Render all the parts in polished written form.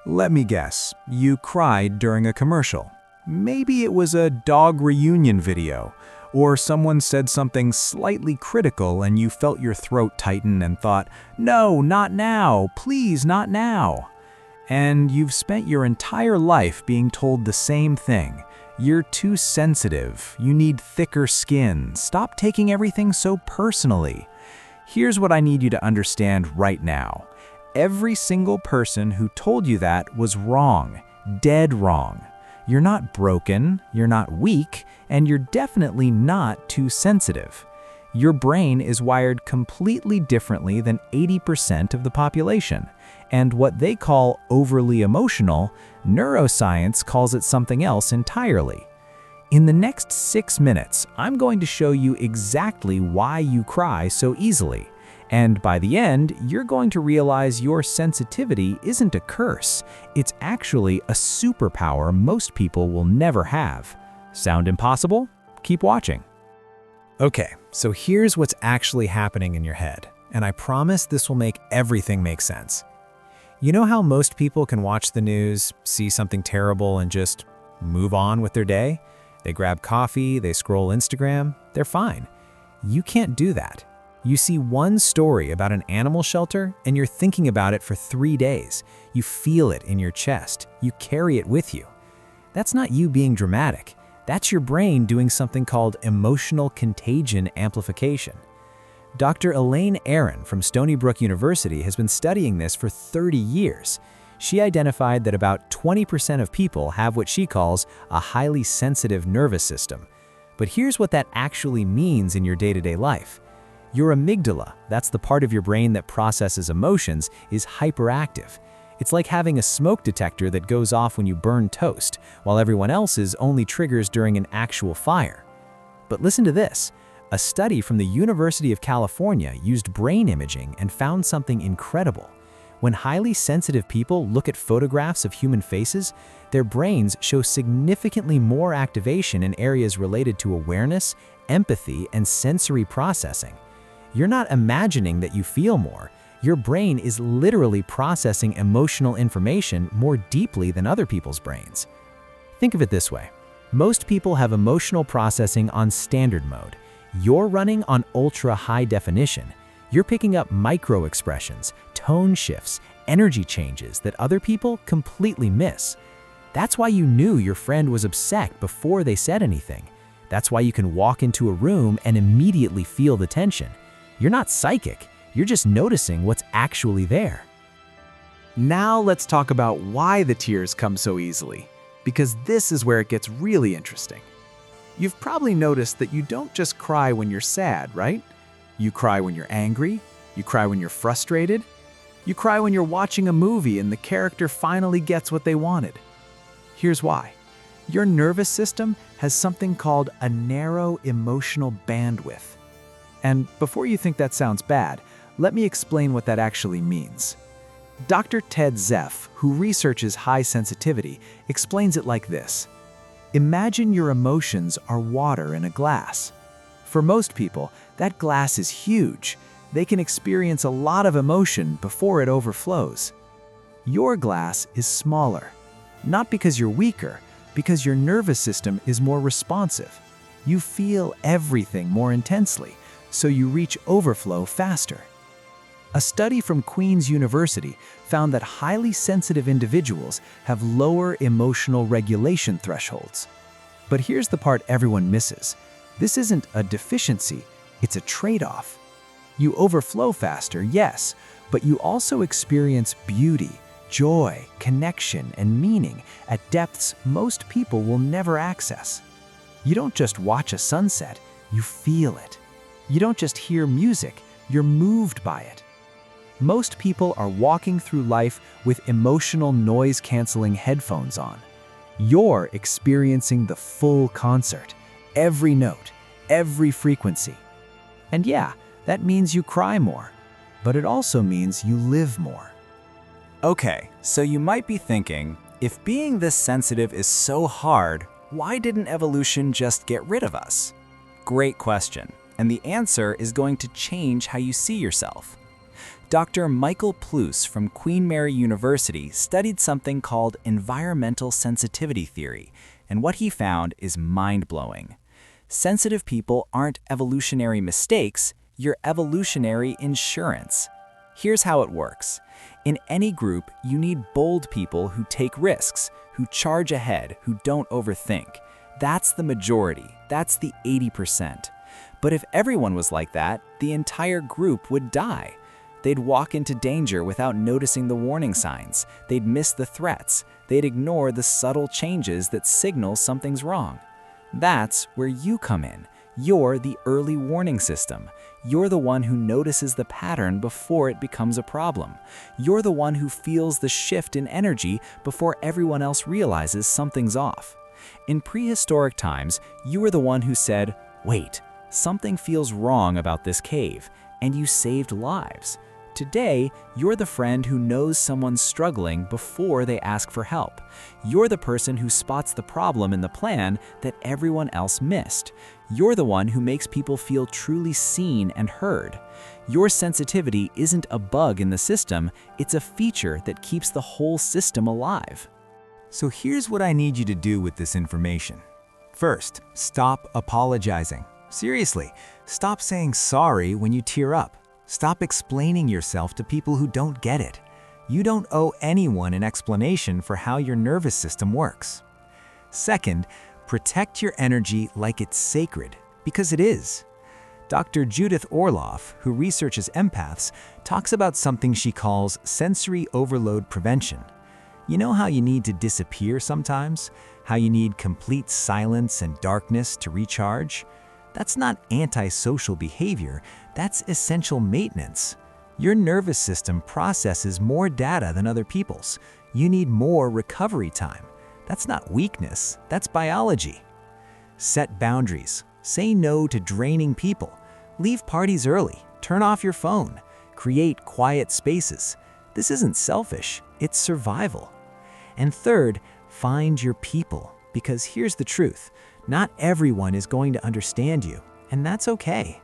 Let me guess, you cried during a commercial. Maybe it was a dog reunion video, or someone said something slightly critical and you felt your throat tighten and thought, "No, not now, please, not now." And you've spent your entire life being told the same thing. You're too sensitive, you need thicker skin, stop taking everything so personally. Here's what I need you to understand right now. Every single person who told you that was wrong, dead wrong. You're not broken, you're not weak, and you're definitely not too sensitive. Your brain is wired completely differently than 80% of the population, and what they call overly emotional, neuroscience calls it something else entirely. In the next 6 minutes, I'm going to show you exactly why you cry so easily. And by the end, you're going to realize your sensitivity isn't a curse. It's actually a superpower most people will never have. Sound impossible? Keep watching. Okay, so here's what's actually happening in your head, and I promise this will make everything make sense. You know how most people can watch the news, see something terrible, and just move on with their day? They grab coffee, they scroll Instagram, they're fine. You can't do that. You see one story about an animal shelter and you're thinking about it for 3 days. You feel it in your chest. You carry it with you. That's not you being dramatic. That's your brain doing something called emotional contagion amplification. Dr. Elaine Aron from Stony Brook University has been studying this for 30 years. She identified that about 20% of people have what she calls a highly sensitive nervous system. But here's what that actually means in your day-to-day life. Your amygdala, that's the part of your brain that processes emotions, is hyperactive. It's like having a smoke detector that goes off when you burn toast, while everyone else's only triggers during an actual fire. But listen to this. A study from the University of California used brain imaging and found something incredible. When highly sensitive people look at photographs of human faces, their brains show significantly more activation in areas related to awareness, empathy, and sensory processing. You're not imagining that you feel more. Your brain is literally processing emotional information more deeply than other people's brains. Think of it this way. Most people have emotional processing on standard mode. You're running on ultra high definition. You're picking up micro expressions, tone shifts, energy changes that other people completely miss. That's why you knew your friend was upset before they said anything. That's why you can walk into a room and immediately feel the tension. You're not psychic, you're just noticing what's actually there. Now let's talk about why the tears come so easily, because this is where it gets really interesting. You've probably noticed that you don't just cry when you're sad, right? You cry when you're angry, you cry when you're frustrated, you cry when you're watching a movie and the character finally gets what they wanted. Here's why. Your nervous system has something called a narrow emotional bandwidth. And before you think that sounds bad, let me explain what that actually means. Dr. Ted Zeff, who researches high sensitivity, explains it like this. Imagine your emotions are water in a glass. For most people, that glass is huge. They can experience a lot of emotion before it overflows. Your glass is smaller, not because you're weaker, because your nervous system is more responsive. You feel everything more intensely, so you reach overflow faster. A study from Queen's University found that highly sensitive individuals have lower emotional regulation thresholds. But here's the part everyone misses. This isn't a deficiency, it's a trade-off. You overflow faster, yes, but you also experience beauty, joy, connection, and meaning at depths most people will never access. You don't just watch a sunset, you feel it. You don't just hear music, you're moved by it. Most people are walking through life with emotional noise-canceling headphones on. You're experiencing the full concert, every note, every frequency. And yeah, that means you cry more, but it also means you live more. Okay, so you might be thinking, if being this sensitive is so hard, why didn't evolution just get rid of us? Great question, and the answer is going to change how you see yourself. Dr. Michael Plous from Queen Mary University studied something called environmental sensitivity theory, and what he found is mind-blowing. Sensitive people aren't evolutionary mistakes, you're evolutionary insurance. Here's how it works. In any group, you need bold people who take risks, who charge ahead, who don't overthink. That's the majority. That's the 80%. But if everyone was like that, the entire group would die. They'd walk into danger without noticing the warning signs. They'd miss the threats. They'd ignore the subtle changes that signal something's wrong. That's where you come in. You're the early warning system. You're the one who notices the pattern before it becomes a problem. You're the one who feels the shift in energy before everyone else realizes something's off. In prehistoric times, you were the one who said, "Wait, something feels wrong about this cave," and you saved lives. Today, you're the friend who knows someone's struggling before they ask for help. You're the person who spots the problem in the plan that everyone else missed. You're the one who makes people feel truly seen and heard. Your sensitivity isn't a bug in the system, it's a feature that keeps the whole system alive. So here's what I need you to do with this information. First, stop apologizing. Seriously, stop saying sorry when you tear up. Stop explaining yourself to people who don't get it. You don't owe anyone an explanation for how your nervous system works. Second, protect your energy like it's sacred, because it is. Dr. Judith Orloff, who researches empaths, talks about something she calls sensory overload prevention. You know how you need to disappear sometimes? How you need complete silence and darkness to recharge? That's not antisocial behavior, that's essential maintenance. Your nervous system processes more data than other people's. You need more recovery time. That's not weakness, that's biology. Set boundaries. Say no to draining people. Leave parties early. Turn off your phone. Create quiet spaces. This isn't selfish, it's survival. And third, find your people, because here's the truth. Not everyone is going to understand you, and that's okay.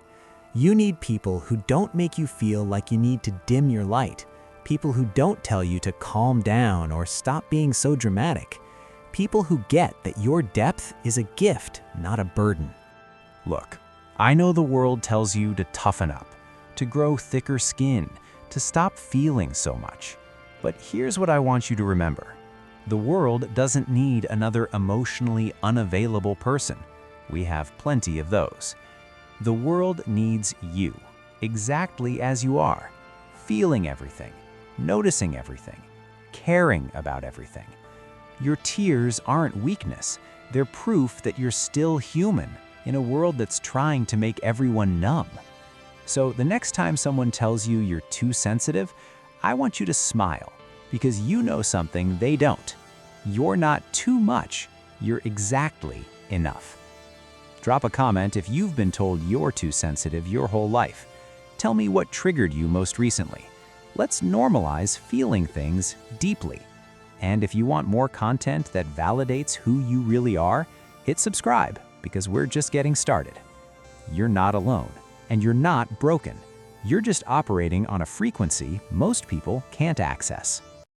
You need people who don't make you feel like you need to dim your light, people who don't tell you to calm down or stop being so dramatic, people who get that your depth is a gift, not a burden. Look, I know the world tells you to toughen up, to grow thicker skin, to stop feeling so much. But here's what I want you to remember. The world doesn't need another emotionally unavailable person. We have plenty of those. The world needs you, exactly as you are, feeling everything, noticing everything, caring about everything. Your tears aren't weakness, they're proof that you're still human in a world that's trying to make everyone numb. So the next time someone tells you you're too sensitive, I want you to smile, because you know something they don't. You're not too much, you're exactly enough. Drop a comment if you've been told you're too sensitive your whole life. Tell me what triggered you most recently. Let's normalize feeling things deeply. And if you want more content that validates who you really are, hit subscribe, because we're just getting started. You're not alone, and you're not broken. You're just operating on a frequency most people can't access.